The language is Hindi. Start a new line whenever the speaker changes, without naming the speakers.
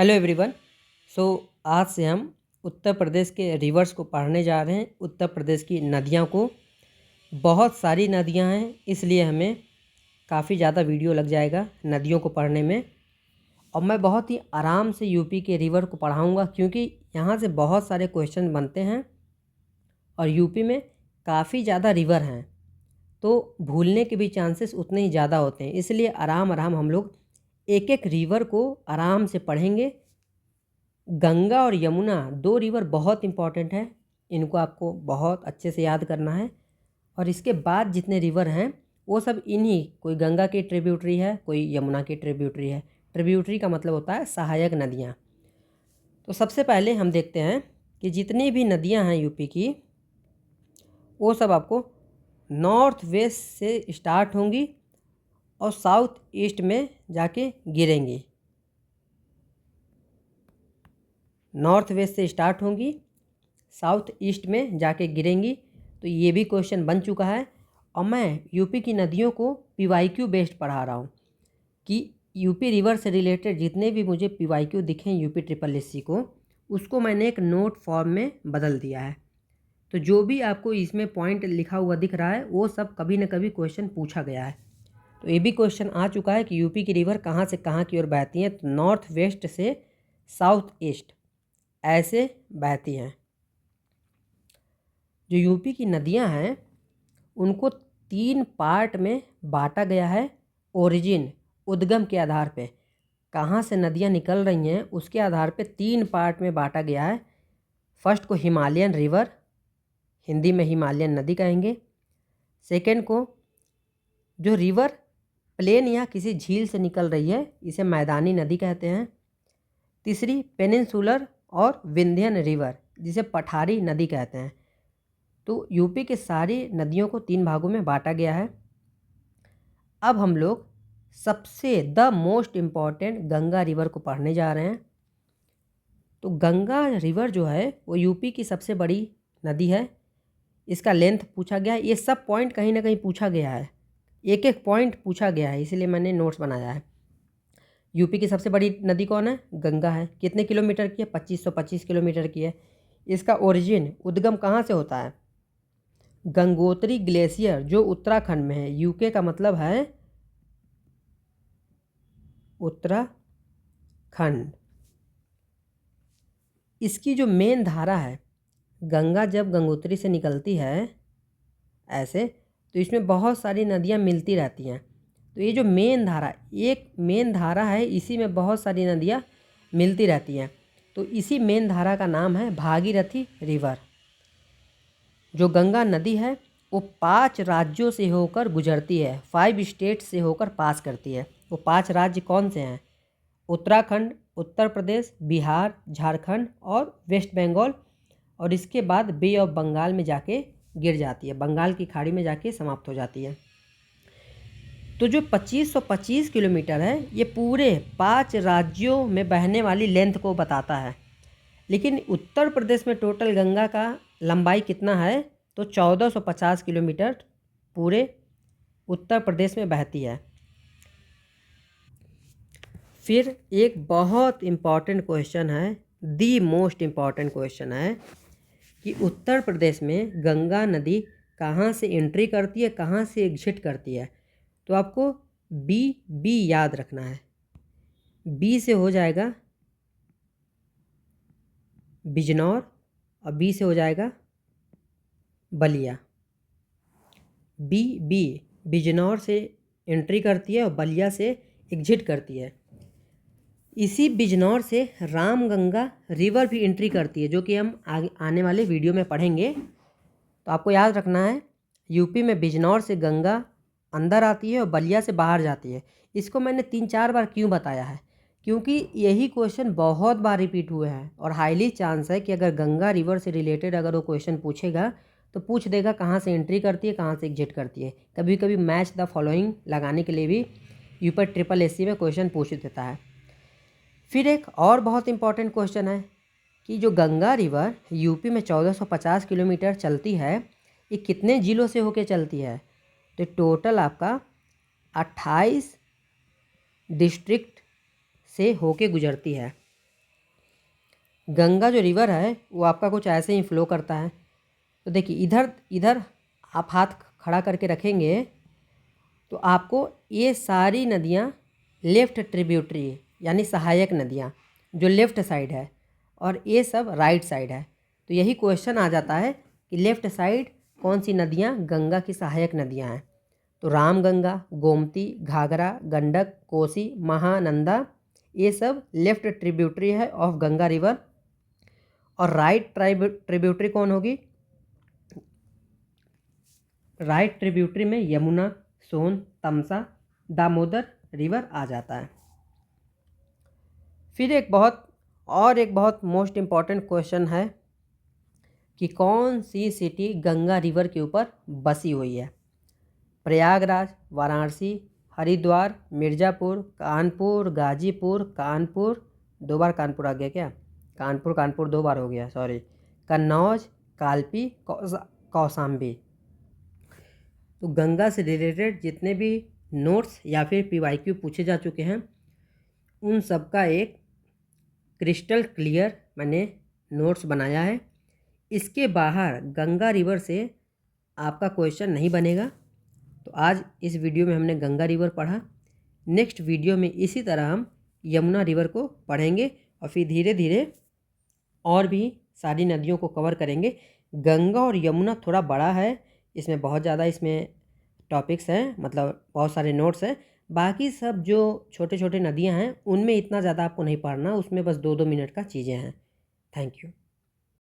Hello everyone. सो आज से हम उत्तर प्रदेश के रिवर्स को पढ़ने जा रहे हैं। उत्तर प्रदेश की नदियों को, बहुत सारी नदियां हैं, इसलिए हमें काफ़ी ज़्यादा वीडियो लग जाएगा नदियों को पढ़ने में। और मैं बहुत ही आराम से यूपी के रिवर को पढ़ाऊंगा, क्योंकि यहाँ से बहुत सारे क्वेश्चन बनते हैं और यूपी में काफ़ी ज़्यादा रिवर हैं, तो भूलने के भी चांसेस उतने ही ज़्यादा होते हैं। इसलिए आराम आराम हम लोग एक एक रिवर को आराम से पढ़ेंगे। गंगा और यमुना दो रिवर बहुत इंपॉर्टेंट है, इनको आपको बहुत अच्छे से याद करना है। और इसके बाद जितने रिवर हैं वो सब इन्हीं, कोई गंगा की ट्रिब्यूटरी है, कोई यमुना की ट्रिब्यूटरी है। ट्रिब्यूटरी का मतलब होता है सहायक नदियाँ। तो सबसे पहले हम देखते हैं कि जितनी भी नदियाँ हैं यूपी की, वो सब आपको नॉर्थ वेस्ट से स्टार्ट होंगी और साउथ ईस्ट में जाके गिरेंगी। नॉर्थ वेस्ट से स्टार्ट होंगी, साउथ ईस्ट में जाके गिरेंगी। तो ये भी क्वेश्चन बन चुका है। और मैं यूपी की नदियों को पीवाईक्यू बेस्ड पढ़ा रहा हूँ कि यूपी रिवर से रिलेटेड जितने भी मुझे पीवाईक्यू दिखें यूपी ट्रिपल एससी को, उसको मैंने एक नोट फॉर्म में बदल दिया है। तो जो भी आपको इसमें पॉइंट लिखा हुआ दिख रहा है वो सब कभी न कभी क्वेश्चन पूछा गया है। तो ये भी क्वेश्चन आ चुका है कि यूपी की रिवर कहाँ से कहाँ की ओर बहती हैं। तो नॉर्थ वेस्ट से साउथ ईस्ट ऐसे बहती हैं। जो यूपी की नदियां हैं उनको 3 पार्ट में बांटा गया है। ओरिजिन, उद्गम के आधार पे, कहाँ से नदियां निकल रही हैं उसके आधार पे 3 पार्ट में बांटा गया है। फर्स्ट को हिमालयन रिवर, हिंदी में हिमालयन नदी कहेंगे। सेकंड को जो रिवर प्लेन या किसी झील से निकल रही है, इसे मैदानी नदी कहते हैं। तीसरी पेनिनसुलर और विंध्यन रिवर, जिसे पठारी नदी कहते हैं। तो यूपी के सारी नदियों को 3 भागों में बांटा गया है। अब हम लोग सबसे the most important Ganga river को पढ़ने जा रहे हैं। तो गंगा रिवर जो है वो यूपी की सबसे बड़ी नदी है। इसका लेंथ पूछा गया है। ये सब पॉइंट कहीं ना कहीं पूछा गया है, एक एक पॉइंट पूछा गया है, इसीलिए मैंने नोट्स बनाया है। यूपी की सबसे बड़ी नदी कौन है? गंगा है। कितने किलोमीटर की है? 2525 किलोमीटर की है। इसका ओरिजिन, उद्गम कहाँ से होता है? गंगोत्री ग्लेशियर जो उत्तराखंड में है। यूके का मतलब है उत्तराखंड। इसकी जो मेन धारा है, गंगा जब गंगोत्री से निकलती है ऐसे, तो इसमें बहुत सारी नदियाँ मिलती रहती हैं। तो ये जो मेन धारा, एक मेन धारा है, इसी में बहुत सारी नदियाँ मिलती रहती हैं। तो इसी मेन धारा का नाम है भागीरथी रिवर। जो गंगा नदी है वो 5 राज्यों से होकर गुजरती है, 5 स्टेट से होकर पास करती है। वो 5 राज्य कौन से हैं? उत्तराखंड, उत्तर प्रदेश, बिहार, झारखंड और वेस्ट बंगाल। और इसके बाद बे ऑफ बंगाल में जाके गिर जाती है, बंगाल की खाड़ी में जाके समाप्त हो जाती है। तो जो 2525 किलोमीटर है ये पूरे 5 राज्यों में बहने वाली लेंथ को बताता है। लेकिन उत्तर प्रदेश में टोटल गंगा का लंबाई कितना है? तो 1450 किलोमीटर पूरे उत्तर प्रदेश में बहती है। फिर एक बहुत इम्पॉर्टेंट क्वेश्चन है, दी मोस्ट इम्पॉर्टेंट क्वेश्चन है कि उत्तर प्रदेश में गंगा नदी कहाँ से एंट्री करती है, कहाँ से एग्जिट करती है। तो आपको बी याद रखना है। बी से हो जाएगा बिजनौर और बी से हो जाएगा बलिया। बी बिजनौर से एंट्री करती है और बलिया से एग्जिट करती है। इसी बिजनौर से रामगंगा रिवर भी एंट्री करती है, जो कि हम आने वाले वीडियो में पढ़ेंगे। तो आपको याद रखना है, यूपी में बिजनौर से गंगा अंदर आती है और बलिया से बाहर जाती है। इसको मैंने 3-4 बार क्यों बताया है? क्योंकि यही क्वेश्चन बहुत बार रिपीट हुए हैं और हाईली चांस है कि अगर गंगा रिवर से रिलेटेड अगर वो क्वेश्चन पूछेगा तो पूछ देगा कहाँ से एंट्री करती है, कहाँ से एग्जिट करती है। कभी कभी मैच द फॉलोइंग लगाने के लिए भी यूपी ट्रिपल एससी में क्वेश्चन पूछ देता है। फिर एक और बहुत इंपॉर्टेंट क्वेश्चन है कि जो गंगा रिवर यूपी में 1450 किलोमीटर चलती है, ये कितने ज़िलों से होके चलती है? तो टोटल आपका 28 डिस्ट्रिक्ट से होके गुजरती है। गंगा जो रिवर है वो आपका कुछ ऐसे ही फ्लो करता है। तो देखिए इधर इधर आप हाथ खड़ा करके रखेंगे तो आपको ये सारी नदियाँ लेफ़्ट ट्रिब्यूटरी यानी सहायक नदियाँ जो लेफ़्ट साइड है, और ये सब राइट साइड है। तो यही क्वेश्चन आ जाता है कि लेफ़्ट साइड कौन सी नदियाँ गंगा की सहायक नदियाँ हैं। तो रामगंगा, गोमती, घाघरा, गंडक, कोसी, महानंदा, ये सब लेफ़्ट ट्रिब्यूटरी है ऑफ गंगा रिवर। और राइट ट्रिब्यूटरी कौन होगी? राइट ट्रिब्यूटरी में यमुना, सोन, तमसा, दामोदर रिवर आ जाता है। फिर एक बहुत मोस्ट इम्पॉर्टेंट क्वेश्चन है कि कौन सी सिटी गंगा रिवर के ऊपर बसी हुई है? प्रयागराज, वाराणसी, हरिद्वार, मिर्ज़ापुर, कानपुर, गाजीपुर, कानपुर, 2 बार कानपुर आ गया क्या? कानपुर 2 बार हो गया, सॉरी। कन्नौज, कालपी, कौशाम्बी। तो गंगा से रिलेटेड जितने भी नोट्स या फिर PYQ पूछे जा चुके हैं उन सब का एक क्रिस्टल क्लियर मैंने नोट्स बनाया है। इसके बाहर गंगा रिवर से आपका क्वेश्चन नहीं बनेगा। तो आज इस वीडियो में हमने गंगा रिवर पढ़ा। नेक्स्ट वीडियो में इसी तरह हम यमुना रिवर को पढ़ेंगे और फिर धीरे धीरे और भी सारी नदियों को कवर करेंगे। गंगा और यमुना थोड़ा बड़ा है, इसमें बहुत ज़्यादा इसमें टॉपिक्स हैं, मतलब बहुत सारे नोट्स हैं। बाकी सब जो छोटे छोटे नदियां हैं उनमें इतना ज़्यादा आपको नहीं पढ़ना, उसमें बस 2-2 मिनट का चीज़ें हैं। Thank you.